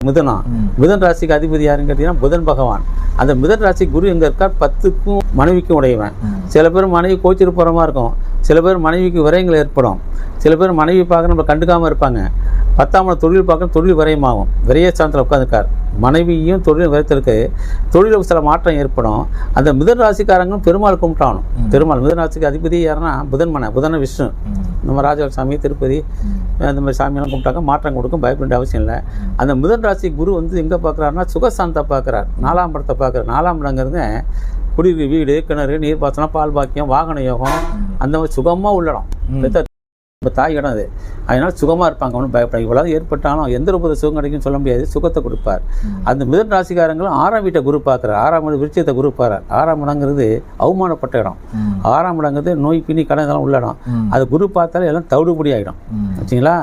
மிதுனம். மிதுன் ராசிக்கு அதிபதி யாருன்னு கேட்டீங்கன்னா புதன் பகவான். அந்த மிதுன் ராசி குரு எங்கே இருக்கார்? 10க்கும் மனைவிக்கும் உடையவன். சில பேர் மனைவி கோச்சிட்டு போகிற மாதிரி இருக்கும், சில பேர் மனைவிக்கு விரயங்கள் ஏற்படும், சில பேர் மனைவி பார்க்க நம்ம கண்டுக்காமல் இருப்பாங்க. 10ஆம் இடம் தொழில் பார்க்க தொழில் விரயமாகும். விரைய ஸ்தானத்தில் உட்காந்துருக்கார். மனைவியும் தொழில் விரயத்திற்கு தொழிலுக்கு சில மாற்றம் ஏற்படும். அந்த மிதுன ராசிக்காரங்களும் பெருமாள் கும்பிட்டாகணும். பெருமாள் மிதுன ராசிக்கு அதிபதி யாருன்னா புதன விஷ்ணு. நம்ம ராஜசாமி திருப்பதி அந்த மாதிரி சாமியெல்லாம் கும்பிட்டாங்க மாற்றம் கொடுக்கும், பயப்பட அவசியம் இல்லை. அந்த மிதுன ராசி குரு வந்து எங்கே பார்க்குறாருன்னா சுகஸ்தானத்தை பார்க்குறார், 4ஆம் இடத்தை பார்க்குறார். 4ஆம் இடங்கிறது குடியிருக்கு, வீடு, கிணறு, நீர் பாசனம், பால் பாக்கியம், வாகன யோகம், அந்த மாதிரி சுகமாக உள்ளடம். தாய் இடம் அது. அதனால சுகமாக இருப்பாங்க, ஒன்றும் பயப்படாது. இவ்வளவு ஏற்பட்டாலும் எந்த ரூபத்தை சுகம் கிடைக்கும்னு சொல்ல முடியாது, சுகத்தை கொடுப்பார். அந்த மிதுன ராசிக்காரங்களும் 6ஆம் வீட்டை குரு பார்க்குறார். 6ஆம் இடம் விருச்சியத்தை குரு பார்க்குறார். 6ஆம் இடங்கிறது அவமானப்பட்ட இடம். 6ஆம் இடங்கிறது நோய் பிணி கடன் இதெல்லாம் உள்ள இடம். அது குரு பார்த்தாலும் எல்லாம் தவிடுபடி ஆகிடும். வச்சிங்களா?